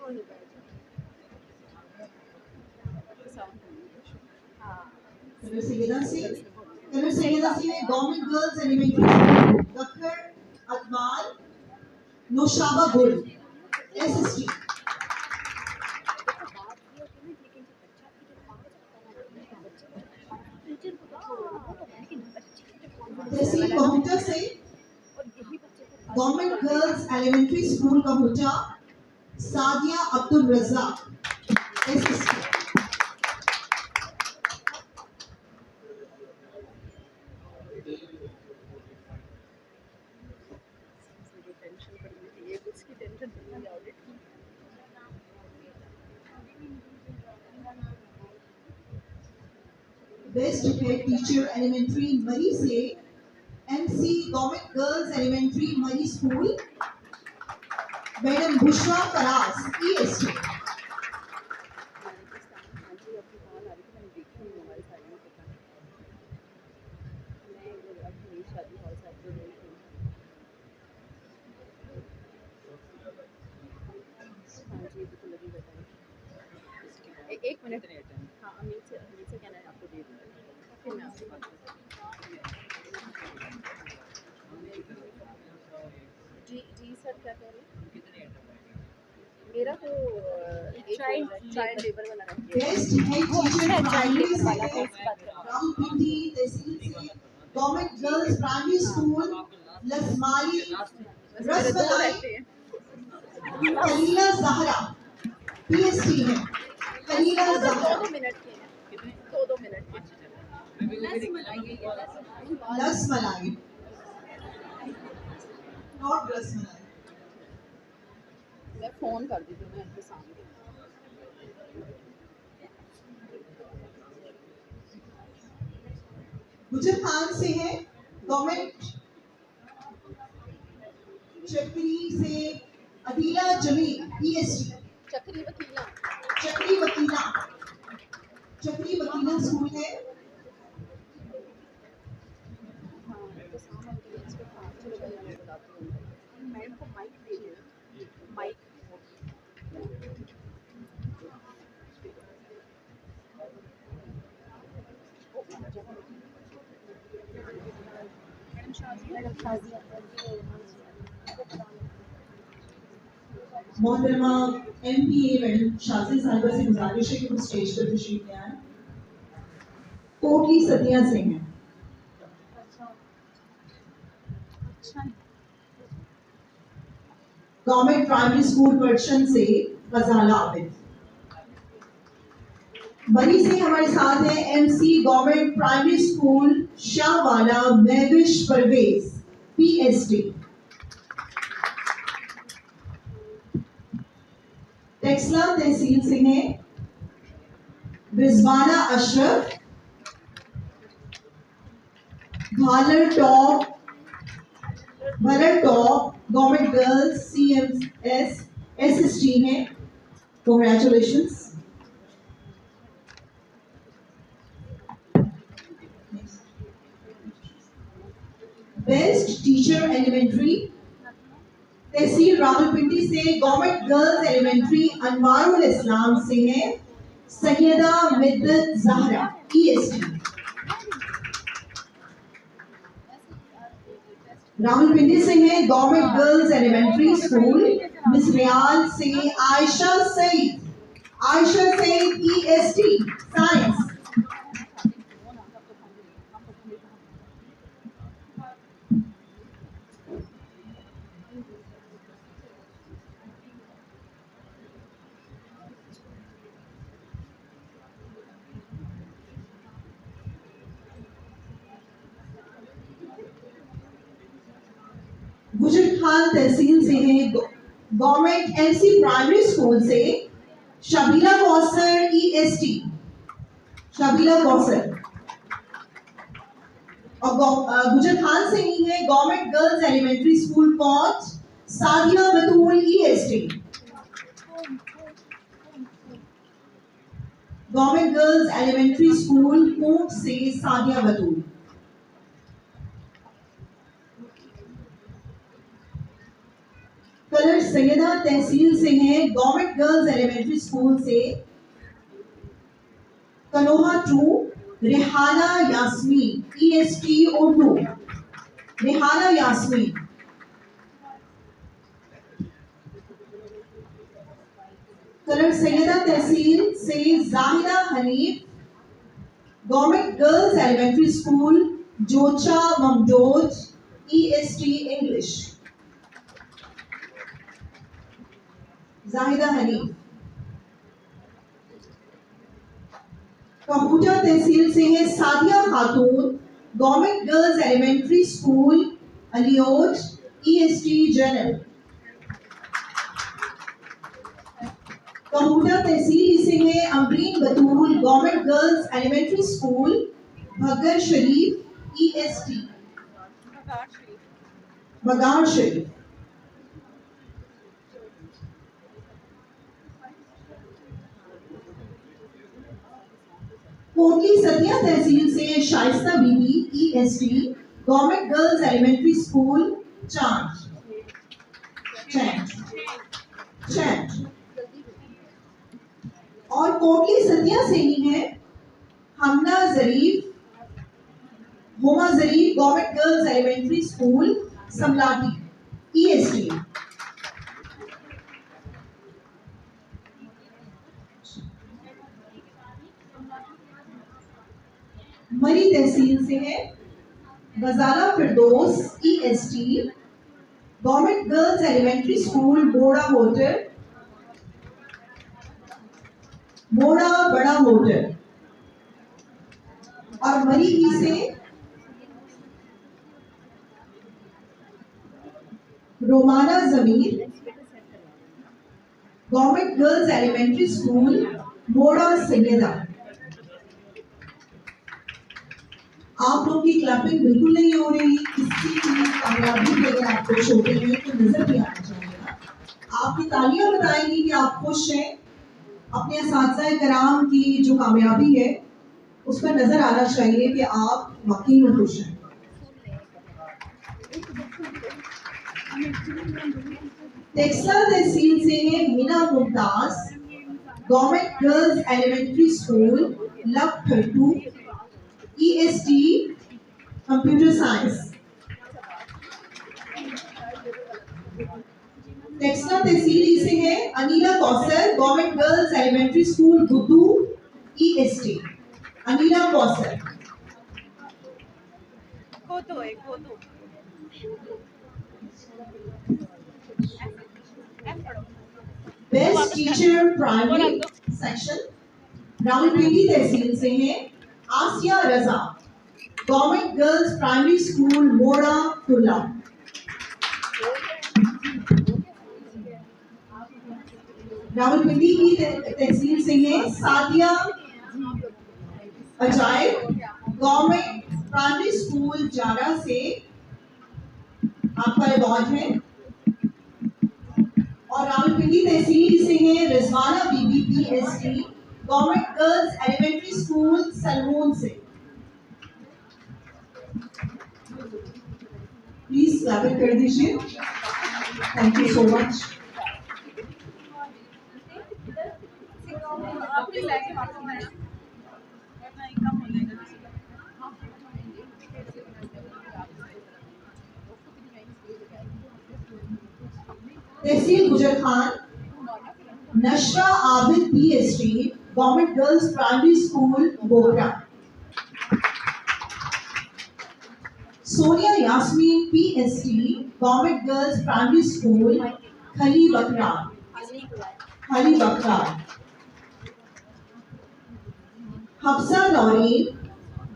Government girls elementary school Gakhar Iqbal Naushaba Gul SST. तहसील कहुटा से government girls elementary school Kahuta Sadia Abdul Razzaq SST. Best head teacher elementary Murree से MC government girls elementary Murree school madam Bushra Faraz EST. एक मिनट। हाँ, अमित से कहना है आपको दे दूँगा, फिर मैं आपसे बात जी सर क्या कह रहे हैं? मेरा तो चाइल्ड लेबर वाला है। बेस्ट हेड टीचर प्राइमरी से राउंड तहसील से government girls primary school Lasmali रसमलाई खलीला ज़हरा पीएसटी है। खलीला ज़हरा 2 मिनट के हैं, 2 मिनट के। लसमलाई नॉट रसमलाई। मैं फोन कर देती हूँ उनके सामने। गुजर खान से है गवर्नमेंट चक्री से अदीला जमील पीएसटी। चक्री वकीला स्कूल है। मैडम को माइक दे देना, माइक। मोहतरमा एमपीए मैडम शाजी साहिबा से गुजारिश है कि वो स्टेज पर तशरीफ ले आए। कोटली सतिया सिंह है। गवर्नमेंट प्राइमरी स्कूल वर्शन से गजाला आबिद। बरी से हमारे साथ है MC government primary school Shahwala Mahvish Parvez PST. Taxila तहसील से है Rizwana Ashraf. Bhalar top government girls CMS SST है। कांग्रेचुलेशंस। बेस्ट टीचर एलिमेंट्री तहसील रावलपिंडी से government girls elementary Anwarul Islam से है सैयदा मिद्दत ज़हरा ईएसटी। रावलपिंडी से है government girls elementary school Misriyal से आयशा सईद ईएसटी साइंस। गुजर खान तहसील से है गवर्नमेंट एमसी प्राइमरी स्कूल से शबीला कौसर ईएसटी। और गुजर खान से ही है government girls elementary school Kot Sadia Batool EST. Government girls elementary school Kot से सादिया बतूल। कलर सैयदा तहसील से हैं, गवर्नमेंट गर्ल्स एलिमेंट्री स्कूल से कनोहा 2, रेहाना यास्मीन EST उर्दू। रेहाना यास्मीन। कलर सैयदा तहसील से Zahira Hanif, government girls elementary school Jocha Mamdod EST English. Zahida Hanif. Kahuta तहसील से है Sadia Khatoon, government girls elementary school Aliot EST general. Kahuta तहसील से है Amreen Batool, government girls elementary school Bhagar Sharif EST Bagar Sharif. Kotli Sattian तहसील से Shaista Bibi EST, government girls elementary school Chand. और कोटली सतिया से ही है Hamna Zarif, Huma Zarif, government girls elementary school Samlati EST। Murree तहसील से है Ghazala Firdous EST, government girls elementary school Mora hotel, Mora बड़ा होटल। और मरी ही से Romana Zameer, government girls elementary school Mora Syeda. आप लोग की क्लैपिंग बिल्कुल नहीं हो रही, इसकी कामयाबी भी अगर आपको छोटे में तो नजर भी आना चाहिए। आपकी तालियां बताएंगी कि आप खुश हैं, अपने असातिज़ा कराम की जो कामयाबी है उस पर नजर आना चाहिए कि आप वाकई में खुश हैं। टेक्सला तहसील से है Meena Mumtaz, government girls elementary school लव 32 EST कंप्यूटर साइंस। टेक्सला तहसील से है Aneela Kausar, government girls elementary school Guddu EST। Aneela Kausar. Best teacher primary section Rawalpindi तहसील से है Asia Raza, government girls primary school Mora Khula. Rawalpindi की तहसील से है Sadia Ajaib, government primary school Jara से आपका अवार्ड है। और रावलपिंडी तहसील से है Rizwana Bibi PST, government girls elementary school Salmoon से। प्लीज क्लैप कर दीजिए। Thank you so much. तहसील Gujar Khan, Nashra Abid PST, government girls primary school Bogra. Sonia Yasmin PST, government girls primary school Khali Bakra. Hafsa Naureen,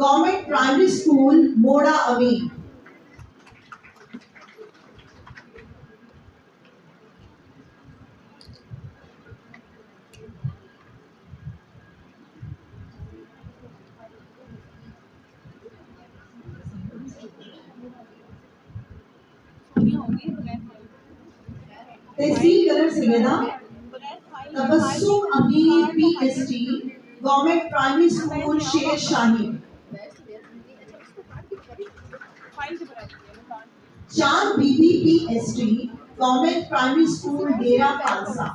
government primary school Mora Amin. तहसील Kallar Syeda Tabassum Amir PST, government primary school Sher Shahi. Chand Bibi PST, government primary school Dera Khalsa.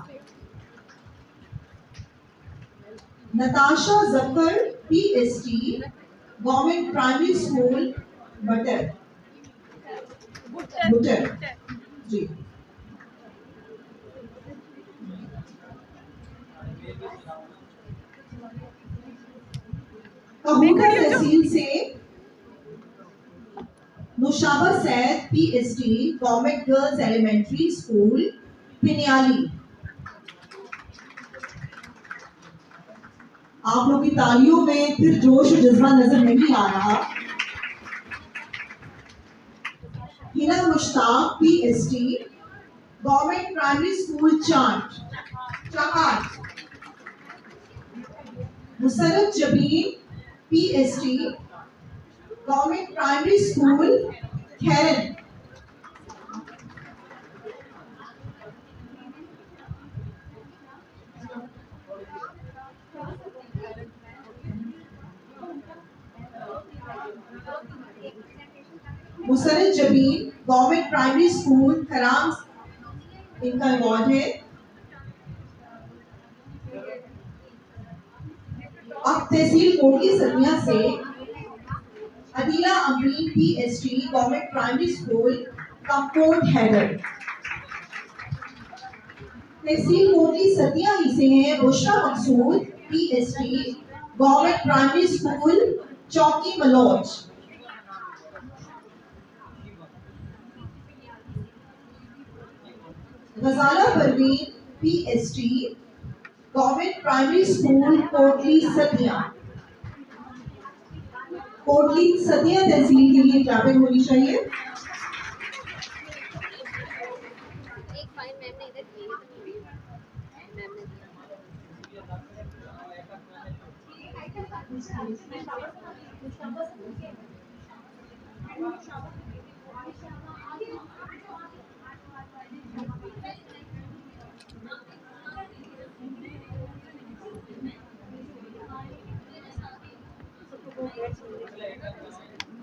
Natasha Zafar PST, government primary school बटर बुटर जी। कबूतर तहसील से नुशाबा Saeed PST, government girls elementary school Piniali. आप लोग की तालियों में फिर जोश और जज्बा नजर नहीं आ रहा। Hina Mushtaq PST, government primary school चाट। Musarrat Jabeen PST, government primary school Khairan. Musarrat Jabeen, government primary school Kharam, इनका अवार्ड है। अब तहसील कोटली सतिया से Adeela Amin PST, government primary school कंपोर्ट हैदर। तहसील कोटली सतिया ही से हैं Bushra Maqsood PST, government primary school Chowki Malauj. Ghazala Parveen PST, government primary school Kotli Sattian. Kotli Sattian तहसील के लिए क्लैपिंग होनी चाहिए। एक फाइल मैम ने इधर दी मैम ने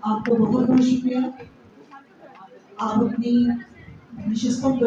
आपको बहुत बहुत शुक्रिया। आप अपनी विशेष पर